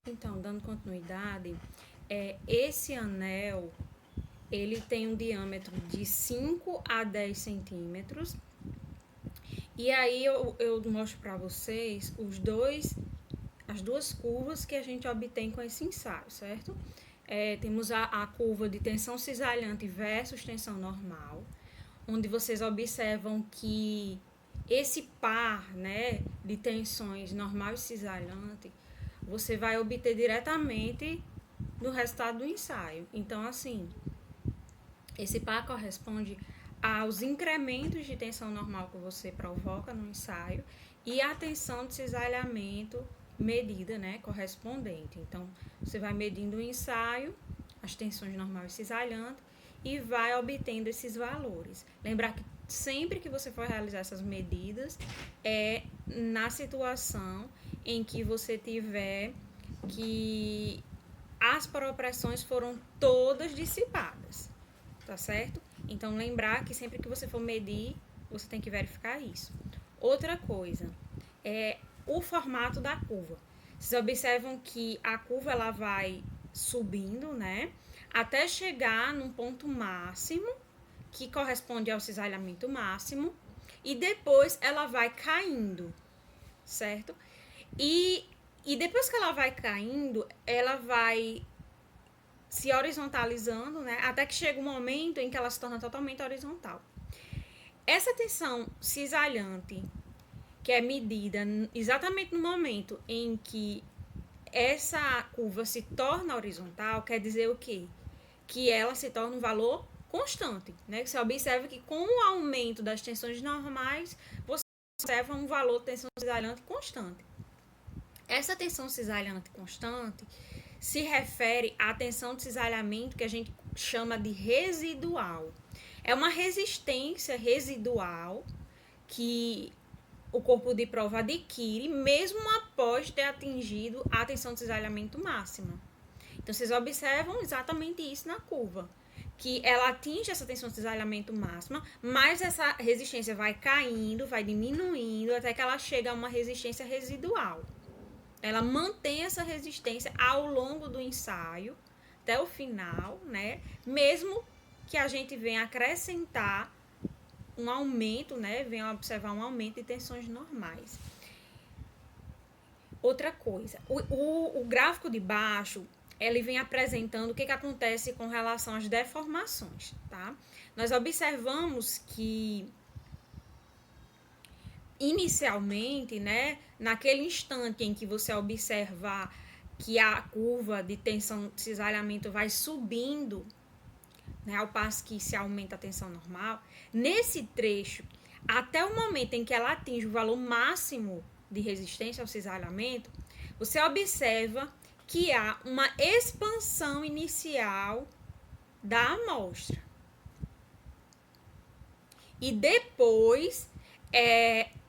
Então, dando continuidade, esse anel, ele tem um diâmetro de 5 a 10 centímetros. E aí eu mostro para vocês as duas curvas que a gente obtém com esse ensaio, certo? Temos a curva de tensão cisalhante versus tensão normal, onde vocês observam que esse par, né, de tensões normal e cisalhante, você vai obter diretamente no resultado do ensaio. Então, assim, esse par corresponde aos incrementos de tensão normal que você provoca no ensaio e a tensão de cisalhamento medida, né, correspondente. Então, você vai medindo o ensaio, as tensões normal e cisalhante, e vai obtendo esses valores. Lembrar que sempre que você for realizar essas medidas, é na situação em que você tiver que as propressões foram todas dissipadas, tá certo? Então, lembrar que sempre que você for medir, você tem que verificar isso. Outra coisa é o formato da curva. Vocês observam que a curva ela vai subindo, né? Até chegar num ponto máximo, que corresponde ao cisalhamento máximo, e depois ela vai caindo, certo? E depois que ela vai caindo, ela vai se horizontalizando, né? Até que chega um momento em que ela se torna totalmente horizontal. Essa tensão cisalhante, que é medida exatamente no momento em que essa curva se torna horizontal, quer dizer o quê? Que ela se torna um valor constante, né? Você observa que com o aumento das tensões normais, você observa um valor de tensão cisalhante constante. Essa tensão cisalhante constante se refere à tensão de cisalhamento que a gente chama de residual. É uma resistência residual que o corpo de prova adquire mesmo após ter atingido a tensão de cisalhamento máxima. Então, vocês observam exatamente isso na curva, que ela atinge essa tensão de cisalhamento máxima, mas essa resistência vai caindo, vai diminuindo, até que ela chega a uma resistência residual. Ela mantém essa resistência ao longo do ensaio, até o final, né? Mesmo que a gente venha acrescentar um aumento, né? Venha observar um aumento de tensões normais. Outra coisa, o gráfico de baixo, ele vem apresentando o que acontece com relação às deformações, tá? Nós observamos que inicialmente, né, naquele instante em que você observar que a curva de tensão de cisalhamento vai subindo, né, ao passo que se aumenta a tensão normal, nesse trecho, até o momento em que ela atinge o valor máximo de resistência ao cisalhamento, você observa que há uma expansão inicial da amostra. E depois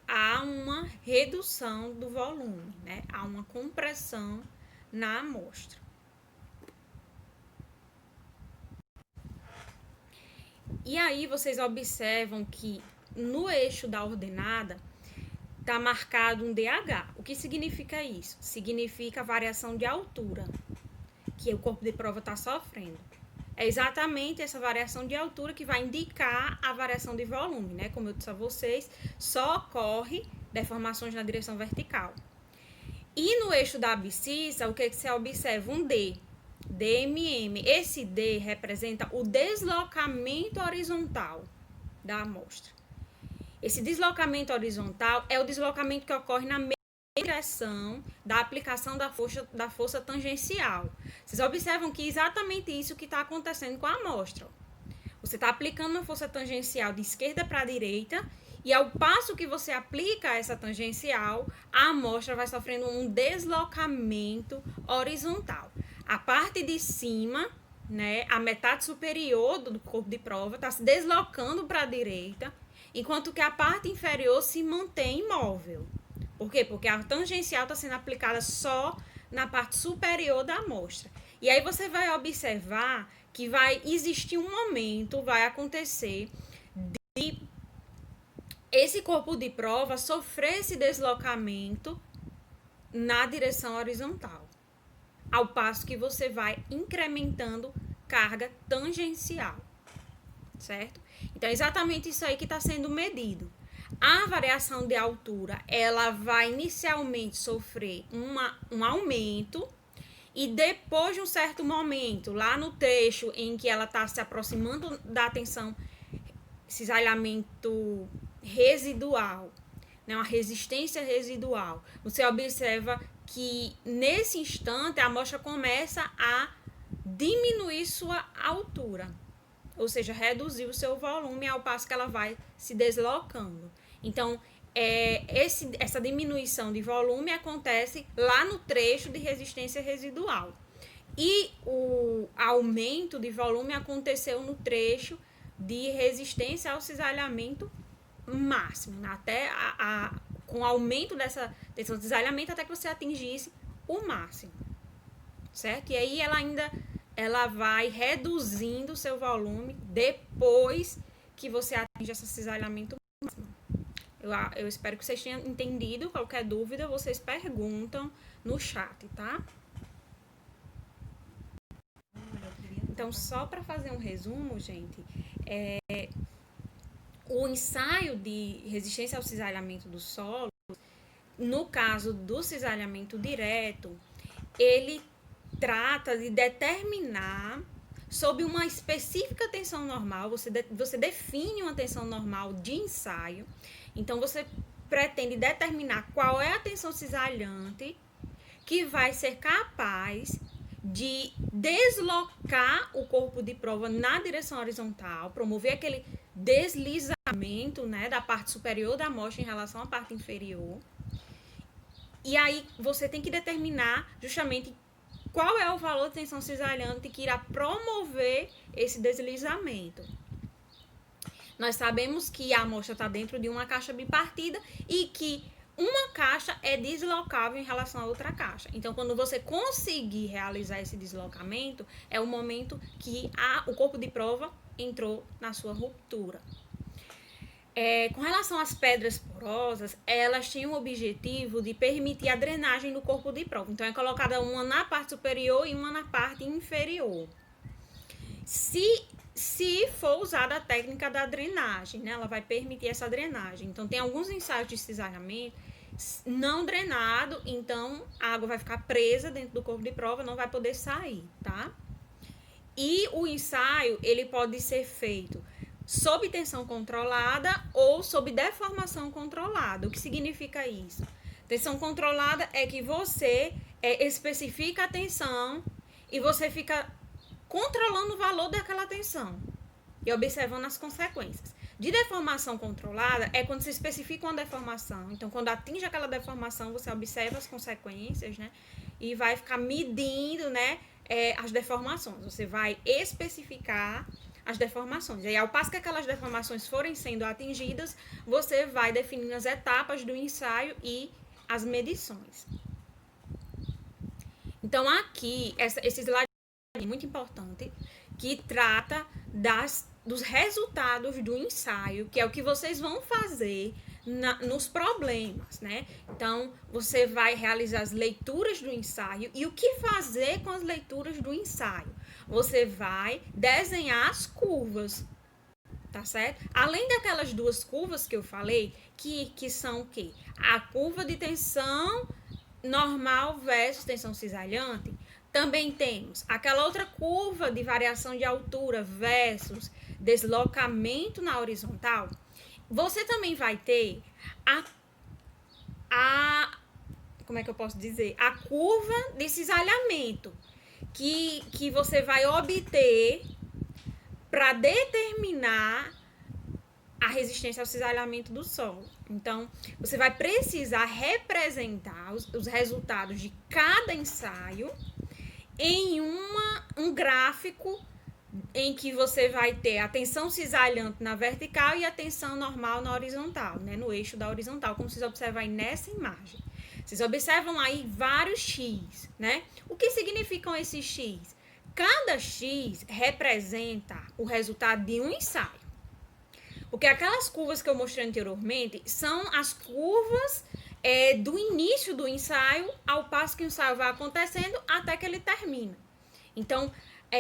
há uma redução do volume, né? Há uma compressão na amostra. E aí vocês observam que no eixo da ordenada está marcado um DH. O que significa isso? Significa variação de altura que o corpo de prova está sofrendo. É exatamente essa variação de altura que vai indicar a variação de volume, né? Como eu disse a vocês, só ocorre deformações na direção vertical. E no eixo da abscissa, o que você observa? Um D, DMM. Esse D representa o deslocamento horizontal da amostra. Esse deslocamento horizontal é o deslocamento que ocorre na mesma direção da aplicação da força tangencial. Vocês observam que é exatamente isso que está acontecendo com a amostra. Você está aplicando uma força tangencial de esquerda para a direita e ao passo que você aplica essa tangencial, a amostra vai sofrendo um deslocamento horizontal. A parte de cima, né, a metade superior do corpo de prova está se deslocando para a direita, enquanto que a parte inferior se mantém imóvel. Por quê? Porque a tangencial está sendo aplicada só na parte superior da amostra. E aí você vai observar que vai existir um momento, vai acontecer de esse corpo de prova sofrer esse deslocamento na direção horizontal. ao passo que você vai incrementando carga tangencial, certo? Então, é exatamente isso aí que está sendo medido. A variação de altura, ela vai inicialmente sofrer um aumento, e depois de um certo momento, lá no trecho em que ela está se aproximando da tensão cisalhamento residual, né, uma resistência residual, você observa que nesse instante a amostra começa a diminuir sua altura, ou seja, reduzir o seu volume ao passo que ela vai se deslocando. Então, essa diminuição de volume acontece lá no trecho de resistência residual. E o aumento de volume aconteceu no trecho de resistência ao cisalhamento máximo, né? Até com o aumento dessa tensão de cisalhamento até que você atingisse o máximo, certo? E aí ela vai reduzindo o seu volume depois que você atinge esse cisalhamento máximo. Eu espero que vocês tenham entendido. Qualquer dúvida, vocês perguntam no chat, tá? Então, só para fazer um resumo, gente, o ensaio de resistência ao cisalhamento do solo, no caso do cisalhamento direto, ele trata de determinar, sob uma específica tensão normal, você define uma tensão normal de ensaio, então você pretende determinar qual é a tensão cisalhante que vai ser capaz de deslocar o corpo de prova na direção horizontal, promover aquele deslizamento, né, da parte superior da amostra em relação à parte inferior. E aí você tem que determinar justamente qual é o valor de tensão cisalhante que irá promover esse deslizamento. Nós sabemos que a amostra está dentro de uma caixa bipartida e que uma caixa é deslocável em relação a outra caixa. Então, quando você conseguir realizar esse deslocamento, é o momento que o corpo de prova entrou na sua ruptura. Com relação às pedras porosas, elas têm o objetivo de permitir a drenagem do corpo de prova. Então, é colocada uma na parte superior e uma na parte inferior. Se for usada a técnica da drenagem, né, ela vai permitir essa drenagem. Então, tem alguns ensaios de cisalhamento não drenado, então a água vai ficar presa dentro do corpo de prova, não vai poder sair, tá? E o ensaio, ele pode ser feito sob tensão controlada ou sob deformação controlada. O que significa isso? Tensão controlada é que você especifica a tensão e você fica controlando o valor daquela tensão e observando as consequências. De deformação controlada é quando você especifica uma deformação. Então, quando atinge aquela deformação, você observa as consequências, né? E vai ficar medindo, né, as deformações. Você vai especificar as deformações. E aí, ao passo que aquelas deformações forem sendo atingidas, você vai definindo as etapas do ensaio e as medições. Então, aqui, esse slide é muito importante, que trata dos resultados do ensaio, que é o que vocês vão fazer nos problemas, né? Então, você vai realizar as leituras do ensaio e o que fazer com as leituras do ensaio? Você vai desenhar as curvas, tá certo? Além daquelas duas curvas que eu falei, que são o quê? A curva de tensão normal versus tensão cisalhante. Também temos aquela outra curva de variação de altura versus deslocamento na horizontal. Você também vai ter como é que eu posso dizer? A curva de cisalhamento que você vai obter para determinar a resistência ao cisalhamento do solo. Então, você vai precisar representar os resultados de cada ensaio em um gráfico em que você vai ter a tensão cisalhante na vertical e a tensão normal na horizontal, né, no eixo da horizontal, como vocês observam aí nessa imagem. Vocês observam aí vários X, né? O que significam esses X? Cada X representa o resultado de um ensaio. Porque aquelas curvas que eu mostrei anteriormente são as curvas do início do ensaio ao passo que o ensaio vai acontecendo até que ele termina. Então,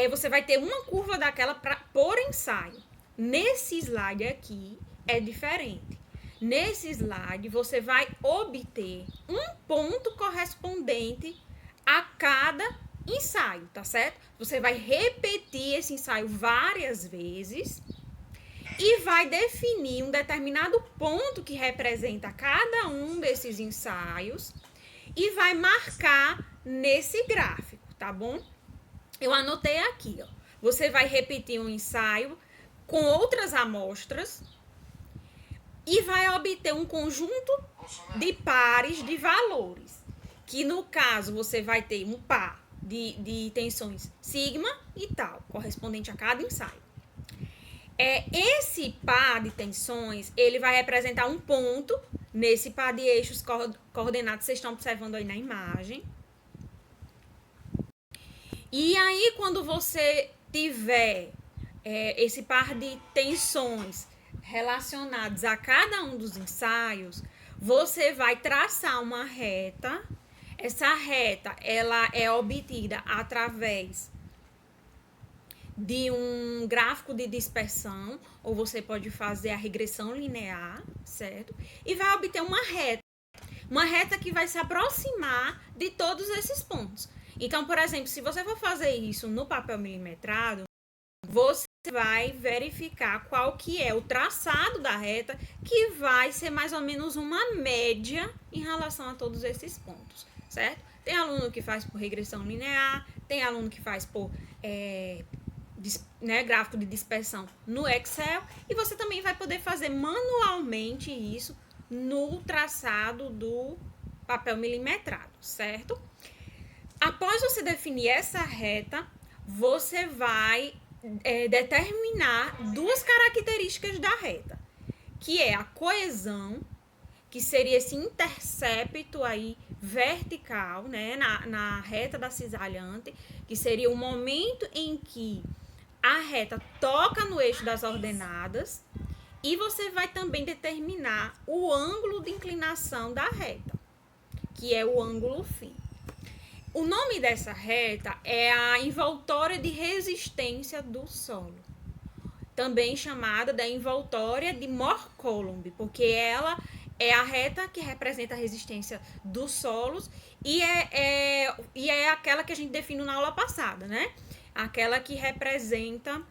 você vai ter uma curva daquela por ensaio. Nesse slide aqui é diferente. Nesse slide, você vai obter um ponto correspondente a cada ensaio, tá certo? Você vai repetir esse ensaio várias vezes e vai definir um determinado ponto que representa cada um desses ensaios e vai marcar nesse gráfico, tá bom? Eu anotei aqui, ó. Você vai repetir um ensaio com outras amostras e vai obter um conjunto de pares de valores, que no caso você vai ter um par de tensões sigma e tal, correspondente a cada ensaio. Esse par de tensões, ele vai representar um ponto nesse par de eixos coordenados que vocês estão observando aí na imagem. E aí, quando você tiver esse par de tensões relacionados a cada um dos ensaios, você vai traçar uma reta. Essa reta, ela é obtida através de um gráfico de dispersão, ou você pode fazer a regressão linear, certo? E vai obter uma reta que vai se aproximar de todos esses pontos. Então, por exemplo, se você for fazer isso no papel milimetrado, você vai verificar qual que é o traçado da reta, que vai ser mais ou menos uma média em relação a todos esses pontos, certo? Tem aluno que faz por regressão linear, tem aluno que faz por gráfico de dispersão no Excel, e você também vai poder fazer manualmente isso no traçado do papel milimetrado, certo? Após você definir essa reta, você vai determinar duas características da reta, que é a coesão, que seria esse intercepto aí vertical, né, na reta da cisalhante, que seria o momento em que a reta toca no eixo das ordenadas, e você vai também determinar o ângulo de inclinação da reta, que é o ângulo φ. O nome dessa reta é a envoltória de resistência do solo, também chamada da envoltória de Mohr-Coulomb, porque ela é a reta que representa a resistência dos solos e é aquela que a gente definiu na aula passada, né? Aquela que representa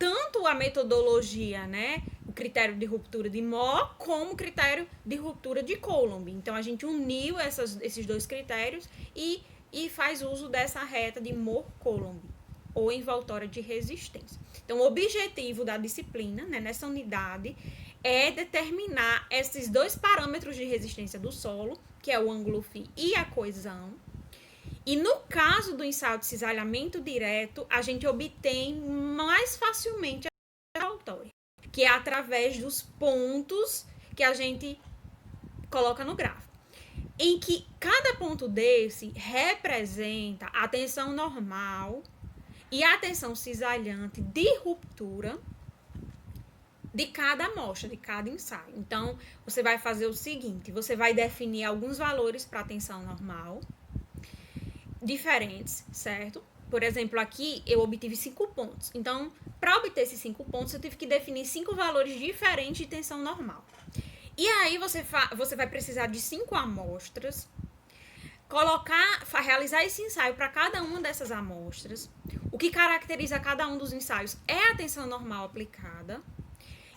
tanto a metodologia, né? O critério de ruptura de Mohr como o critério de ruptura de Coulomb. Então, a gente uniu esses dois critérios e faz uso dessa reta de Mohr-Coulomb, ou envoltória de resistência. Então, o objetivo da disciplina, né, nessa unidade, é determinar esses dois parâmetros de resistência do solo, que é o ângulo φ e a coesão. E no caso do ensaio de cisalhamento direto, a gente obtém mais facilmente a envoltória, que é através dos pontos que a gente coloca no gráfico, em que cada ponto desse representa a tensão normal e a tensão cisalhante de ruptura de cada amostra, de cada ensaio. Então, você vai fazer o seguinte, você vai definir alguns valores para a tensão normal, diferentes, certo? Por exemplo, aqui eu obtive 5 pontos. Então, para obter esses 5 pontos, eu tive que definir 5 valores diferentes de tensão normal. E aí, você vai precisar de 5 amostras, realizar esse ensaio para cada uma dessas amostras. O que caracteriza cada um dos ensaios é a tensão normal aplicada.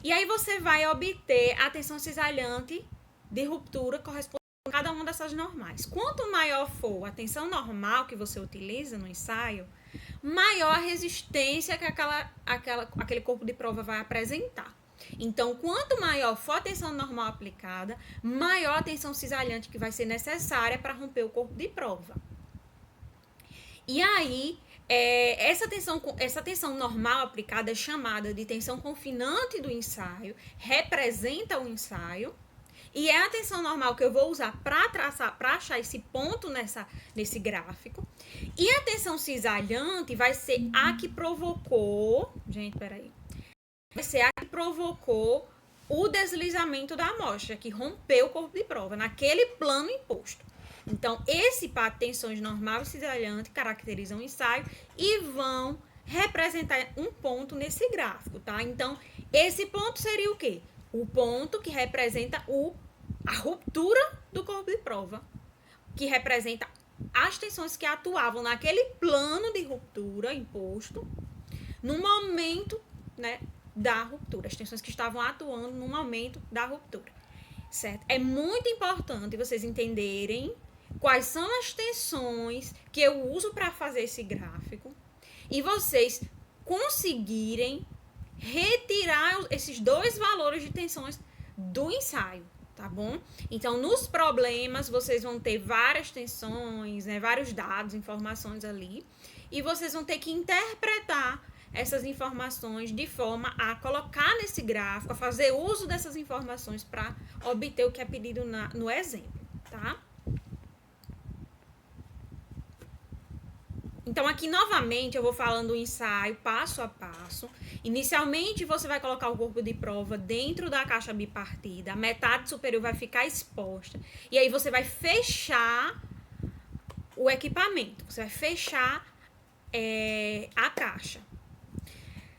E aí, você vai obter a tensão cisalhante de ruptura correspondente a cada uma dessas normais. Quanto maior for a tensão normal que você utiliza no ensaio, maior a resistência que aquele corpo de prova vai apresentar. Então, quanto maior for a tensão normal aplicada, maior a tensão cisalhante que vai ser necessária para romper o corpo de prova. E aí, essa tensão normal aplicada é chamada de tensão confinante do ensaio, representa o ensaio, e é a tensão normal que eu vou usar para achar esse ponto nesse gráfico. E a tensão cisalhante vai ser a que provocou... Gente, peraí. Vai ser a que provocou o deslizamento da amostra, que rompeu o corpo de prova, naquele plano imposto. Então, esse par de tensões normal e cisalhante caracterizam o ensaio e vão representar um ponto nesse gráfico, tá? Então, esse ponto seria o quê? O ponto que representa a ruptura do corpo de prova, que representa as tensões que atuavam naquele plano de ruptura imposto no momento, né, da ruptura, as tensões que estavam atuando no momento da ruptura, certo? É muito importante vocês entenderem quais são as tensões que eu uso para fazer esse gráfico e vocês conseguirem retirar esses dois valores de tensões do ensaio, tá bom? Então, nos problemas, vocês vão ter várias tensões, né, vários dados, informações ali, e vocês vão ter que interpretar essas informações de forma a colocar nesse gráfico, a fazer uso dessas informações para obter o que é pedido no exemplo, tá? Então, aqui, novamente, eu vou falando o ensaio passo a passo. Inicialmente, você vai colocar o corpo de prova dentro da caixa bipartida. A metade superior vai ficar exposta. E aí, você vai fechar o equipamento. Você vai fechar a caixa.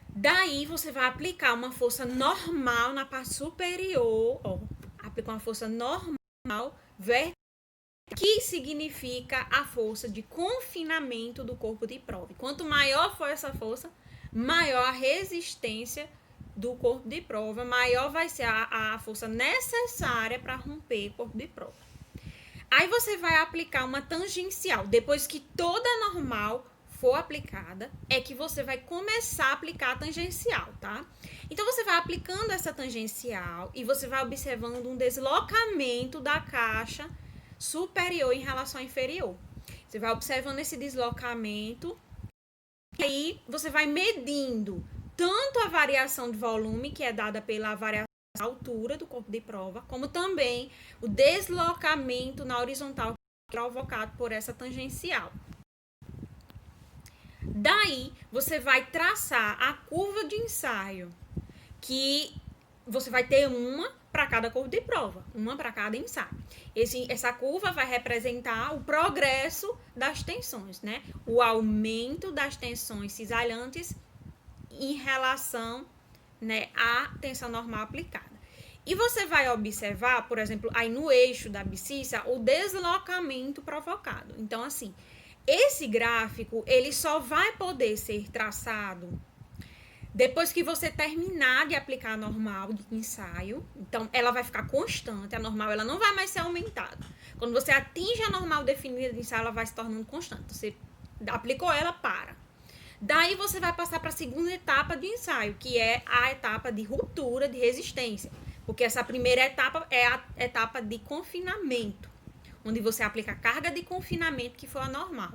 Daí, você vai aplicar uma força normal na parte superior. Ó, aplicar uma força normal, vertical, que significa a força de confinamento do corpo de prova. Quanto maior for essa força, maior a resistência do corpo de prova, maior vai ser a força necessária para romper o corpo de prova. Aí você vai aplicar uma tangencial. Depois que toda a normal for aplicada, é que você vai começar a aplicar a tangencial, tá? Então, você vai aplicando essa tangencial e você vai observando um deslocamento da caixa superior em relação à inferior. Você vai observando esse deslocamento e aí você vai medindo tanto a variação de volume, que é dada pela variação da altura do corpo de prova, como também o deslocamento na horizontal provocado por essa tangencial. Daí, você vai traçar a curva de ensaio, que você vai ter uma para cada corpo de prova, uma para cada ensaio. Essa curva vai representar o progresso das tensões, né? O aumento das tensões cisalhantes em relação, né, à tensão normal aplicada. E você vai observar, por exemplo, aí no eixo da abscissa, o deslocamento provocado. Então, assim, esse gráfico, ele só vai poder ser traçado depois que você terminar de aplicar a normal de ensaio. Então, ela vai ficar constante. A normal, ela não vai mais ser aumentada. Quando você atinge a normal definida de ensaio, ela vai se tornando constante. Você aplicou ela, para. Daí, você vai passar para a segunda etapa de ensaio, que é a etapa de ruptura de resistência. Porque essa primeira etapa é a etapa de confinamento, onde você aplica a carga de confinamento, que foi a normal.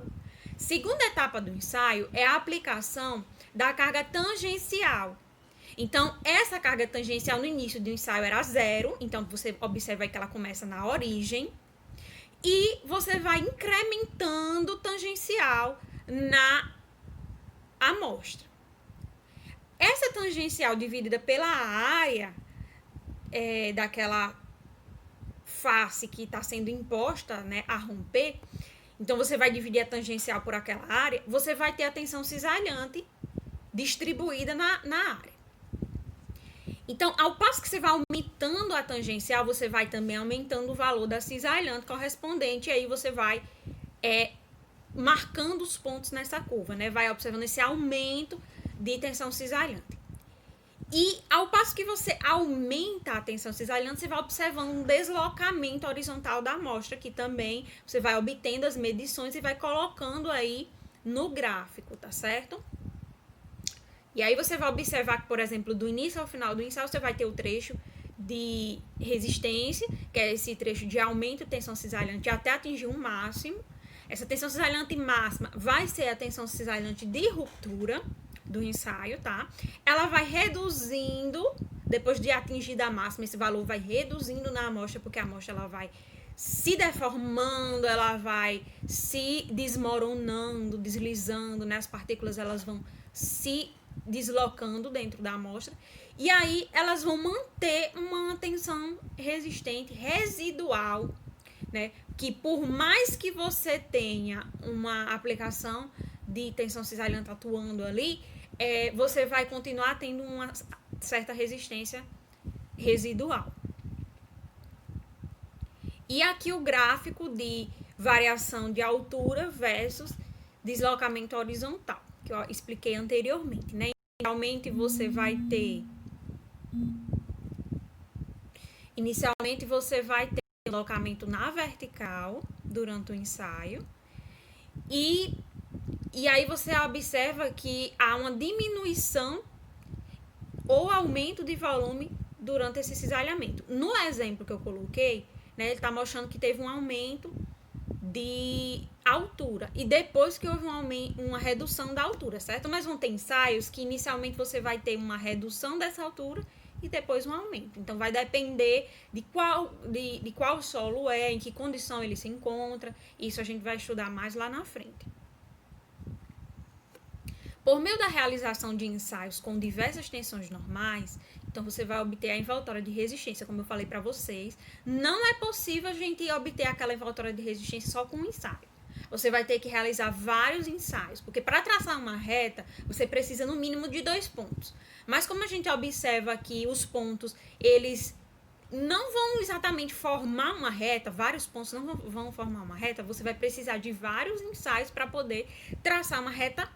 Segunda etapa do ensaio é a aplicação da carga tangencial. Então, essa carga tangencial no início do ensaio era 0. Então, você observa que ela começa na origem. E você vai incrementando tangencial na amostra. Essa tangencial dividida pela área daquela face que está sendo imposta, né, a romper. Então, você vai dividir a tangencial por aquela área. Você vai ter a tensão cisalhante distribuída na área. Então, ao passo que você vai aumentando a tangencial, você vai também aumentando o valor da cisalhante correspondente, e aí você vai marcando os pontos nessa curva, né? Vai observando esse aumento de tensão cisalhante. E ao passo que você aumenta a tensão cisalhante, você vai observando um deslocamento horizontal da amostra, que também você vai obtendo as medições e vai colocando aí no gráfico, tá certo? E aí você vai observar que, por exemplo, do início ao final do ensaio, você vai ter o trecho de resistência, que é esse trecho de aumento de tensão cisalhante até atingir um máximo. Essa tensão cisalhante máxima vai ser a tensão cisalhante de ruptura do ensaio, tá? Ela vai reduzindo, depois de atingida a máxima, esse valor vai reduzindo na amostra, porque a amostra ela vai se deformando, ela vai se desmoronando, deslizando, né? As partículas elas vão se deslocando dentro da amostra, e aí elas vão manter uma tensão resistente residual, né? Que por mais que você tenha uma aplicação de tensão cisalhante atuando ali, você vai continuar tendo uma certa resistência residual. E aqui o gráfico de variação de altura versus deslocamento horizontal, que eu expliquei anteriormente, né? Inicialmente você vai ter deslocamento na vertical durante o ensaio e aí você observa que há uma diminuição ou aumento de volume durante esse cisalhamento. No exemplo que eu coloquei, né, ele está mostrando que teve um aumento de altura e depois que houve uma redução da altura, certo? Mas vão ter ensaios que inicialmente você vai ter uma redução dessa altura e depois um aumento. Então vai depender de qual solo em que condição ele se encontra. Isso a gente vai estudar mais lá na frente. Por meio da realização de ensaios com diversas tensões normais, então você vai obter a envoltória de resistência, como eu falei para vocês. Não é possível a gente obter aquela envoltória de resistência só com um ensaio. Você vai ter que realizar vários ensaios, porque para traçar uma reta, você precisa no mínimo de 2 pontos. Mas como a gente observa que os pontos, eles não vão exatamente formar uma reta, vários pontos não vão formar uma reta, você vai precisar de vários ensaios para poder traçar uma reta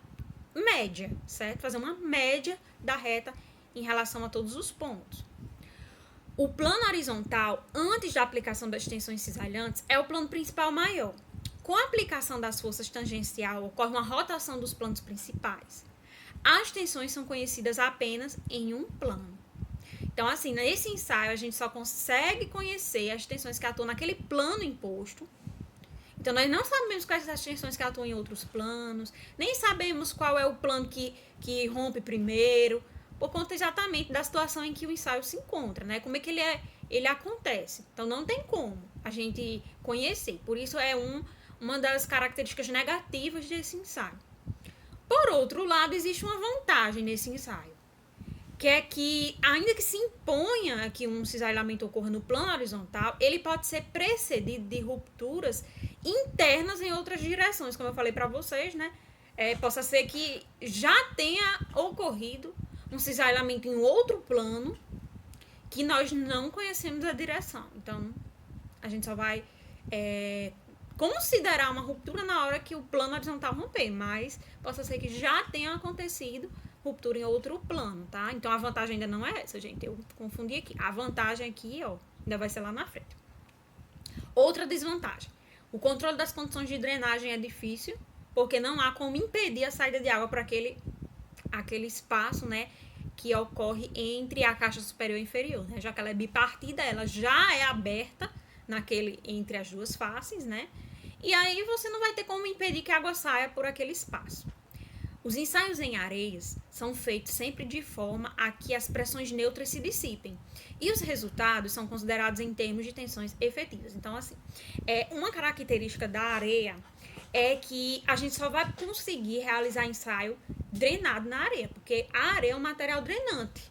média, certo? Fazer uma média da reta em relação a todos os pontos. O plano horizontal, antes da aplicação das tensões cisalhantes, é o plano principal maior. Com a aplicação das forças tangencial, ocorre uma rotação dos planos principais. As tensões são conhecidas apenas em um plano. Então, assim, nesse ensaio, a gente só consegue conhecer as tensões que atuam naquele plano imposto. Então, nós não sabemos quais são as tensões que atuam em outros planos, nem sabemos qual é o plano que rompe primeiro, por conta exatamente da situação em que o ensaio se encontra, né? Como é que ele acontece. Então, não tem como a gente conhecer. Por isso, é uma das características negativas desse ensaio. Por outro lado, existe uma vantagem nesse ensaio, que é que, ainda que se imponha que um cisalhamento ocorra no plano horizontal, ele pode ser precedido de rupturas internas em outras direções, como eu falei para vocês, né? Possa ser que já tenha ocorrido um cisalhamento em outro plano que nós não conhecemos a direção. Então, a gente só vai considerar uma ruptura na hora que o plano horizontal romper, mas possa ser que já tenha acontecido ruptura em outro plano, tá? Então, a vantagem ainda não é essa, gente. Eu confundi aqui. A vantagem aqui, ó, ainda vai ser lá na frente. Outra desvantagem. O controle das condições de drenagem é difícil, porque não há como impedir a saída de água para aquele espaço, né, que ocorre entre a caixa superior e inferior, né? Já que ela é bipartida, ela já é aberta entre as duas faces, né? E aí você não vai ter como impedir que a água saia por aquele espaço. Os ensaios em areias são feitos sempre de forma a que as pressões neutras se dissipem. E os resultados são considerados em termos de tensões efetivas. Então, assim, uma característica da areia é que a gente só vai conseguir realizar ensaio drenado na areia, porque a areia é um material drenante,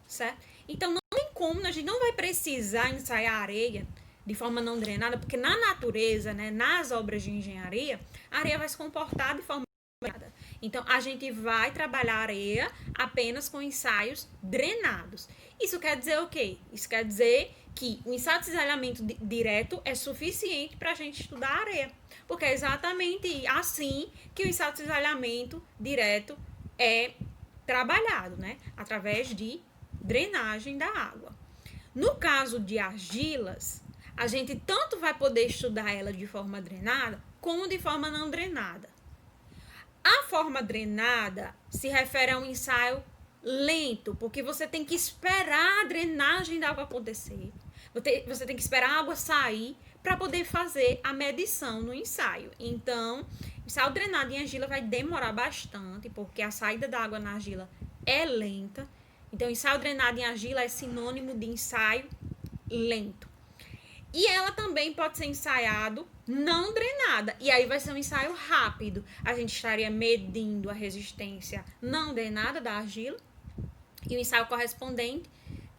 certo? Então, não tem como, a gente não vai precisar ensaiar a areia de forma não drenada, porque na natureza, né, nas obras de engenharia, a areia vai se comportar de forma drenada. Então, a gente vai trabalhar a areia apenas com ensaios drenados. Isso quer dizer o quê? Isso quer dizer que o ensaio de cisalhamento direto é suficiente para a gente estudar a areia. Porque é exatamente assim que o ensaio de cisalhamento direto é trabalhado, né? Através de drenagem da água. No caso de argilas, a gente tanto vai poder estudar ela de forma drenada, como de forma não drenada. A forma drenada se refere a um ensaio lento, porque você tem que esperar a drenagem da água acontecer. Você tem que esperar a água sair para poder fazer a medição no ensaio. Então, o ensaio drenado em argila vai demorar bastante, porque a saída da água na argila é lenta. Então, ensaio drenado em argila é sinônimo de ensaio lento. E ela também pode ser ensaiado não drenada. E aí vai ser um ensaio rápido. A gente estaria medindo a resistência não drenada da argila. E o ensaio correspondente,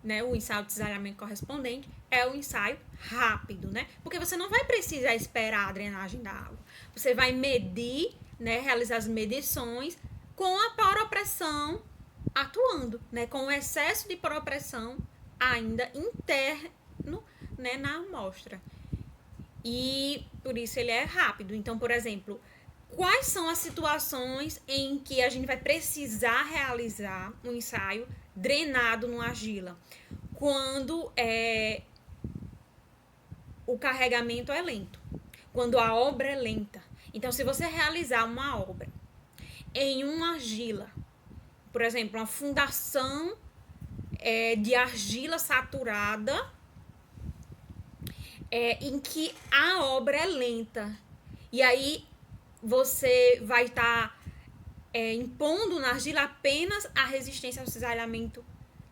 né, o ensaio de cisalhamento correspondente, é o ensaio rápido, né? Porque você não vai precisar esperar a drenagem da água. Você vai medir, né, realizar as medições com a poropressão atuando, né, com o excesso de poropressão ainda interno, né, na amostra. E por isso ele é rápido. Então, por exemplo, quais são as situações em que a gente vai precisar realizar um ensaio drenado no argila? Quando o carregamento é lento, quando a obra é lenta. Então, se você realizar uma obra em uma argila, por exemplo, uma fundação de argila saturada, em que a obra é lenta, e aí você vai estar impondo na argila apenas a resistência ao cisalhamento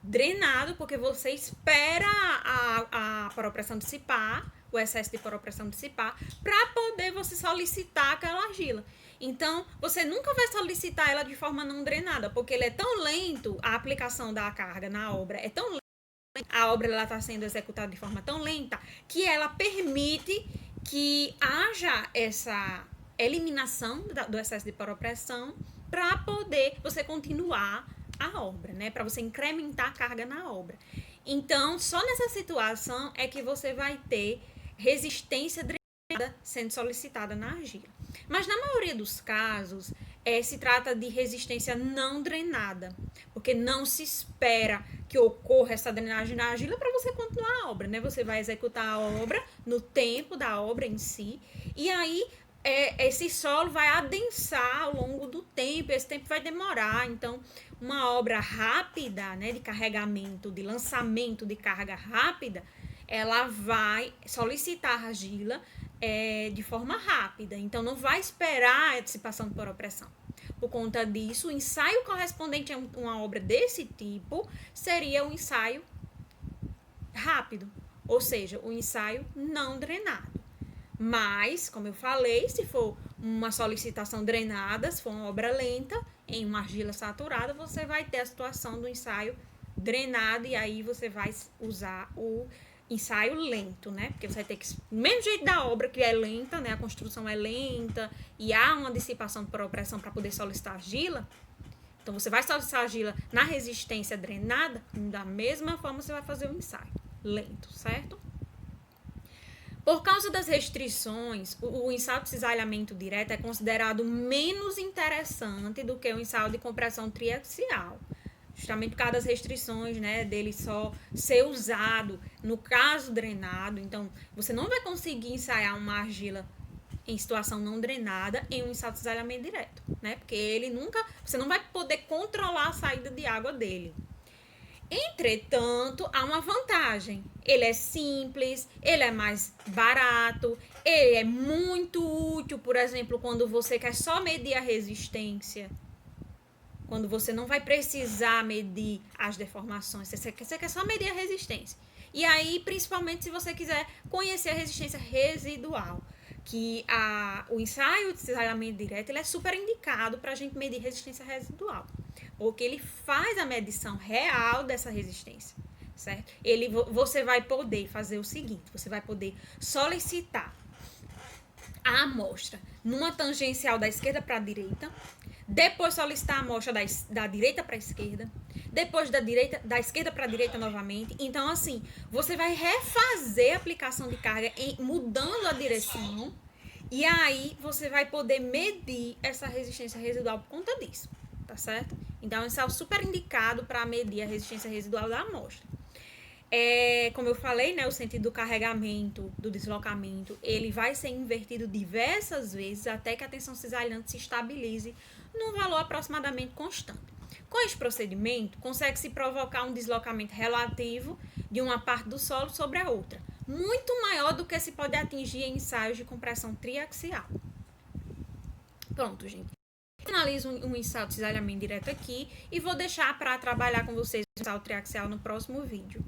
drenado, porque você espera a poropressão dissipar, o excesso de poropressão dissipar, para poder você solicitar aquela argila. Então, você nunca vai solicitar ela de forma não drenada, porque ele é tão lento, a aplicação da carga na obra é tão lenta, a obra está sendo executada de forma tão lenta, que ela permite que haja essa eliminação do excesso de poropressão para poder você continuar a obra, né? Para você incrementar a carga na obra. Então, só nessa situação é que você vai ter resistência drenada sendo solicitada na argila. Mas na maioria dos casos, se trata de resistência não drenada, porque não se espera que ocorra essa drenagem na argila para você continuar a obra, né? Você vai executar a obra no tempo da obra em si, e aí esse solo vai adensar ao longo do tempo, esse tempo vai demorar. Então, uma obra rápida, né, de carregamento, de lançamento de carga rápida, ela vai solicitar a argila de forma rápida. Então, não vai esperar a dissipação de poropressão. Por conta disso, o ensaio correspondente a uma obra desse tipo seria um ensaio rápido, ou seja, um ensaio não drenado. Mas, como eu falei, se for uma solicitação drenada, se for uma obra lenta, em uma argila saturada, você vai ter a situação do ensaio drenado, e aí você vai usar o ensaio lento, né? Porque você vai ter que, do mesmo jeito da obra que é lenta, né? A construção é lenta e há uma dissipação de poropressão para poder solicitar argila. Então, você vai solicitar argila na resistência drenada, da mesma forma você vai fazer o ensaio lento, certo? Por causa das restrições, o ensaio de cisalhamento direto é considerado menos interessante do que o ensaio de compressão triaxial. Justamente por causa das restrições, né, dele só ser usado no caso drenado. Então, você não vai conseguir ensaiar uma argila em situação não drenada em um ensaio de cisalhamento direto, né? Porque você não vai poder controlar a saída de água dele. Entretanto, há uma vantagem. Ele é simples, ele é mais barato, ele é muito útil, por exemplo, quando você quer só medir a resistência. Quando você não vai precisar medir as deformações, você quer só medir a resistência. E aí, principalmente se você quiser conhecer a resistência residual, que o ensaio de cisalhamento direto ele é super indicado para a gente medir resistência residual, porque ele faz a medição real dessa resistência, certo? Você vai poder fazer o seguinte, você vai poder solicitar a amostra numa tangencial da esquerda para a direita, depois solicitar a amostra da direita para a esquerda, depois da esquerda para a direita novamente. Então, assim, você vai refazer a aplicação de carga mudando a direção, e aí você vai poder medir essa resistência residual por conta disso, tá certo? Então, é um ensaio super indicado para medir a resistência residual da amostra. Como eu falei, né, o sentido do carregamento, do deslocamento, ele vai ser invertido diversas vezes até que a tensão cisalhante se estabilize num valor aproximadamente constante. Com este procedimento, consegue-se provocar um deslocamento relativo de uma parte do solo sobre a outra, muito maior do que se pode atingir em ensaios de compressão triaxial. Pronto, gente. Finalizo um ensaio de cisalhamento direto aqui e vou deixar para trabalhar com vocês o ensaio triaxial no próximo vídeo.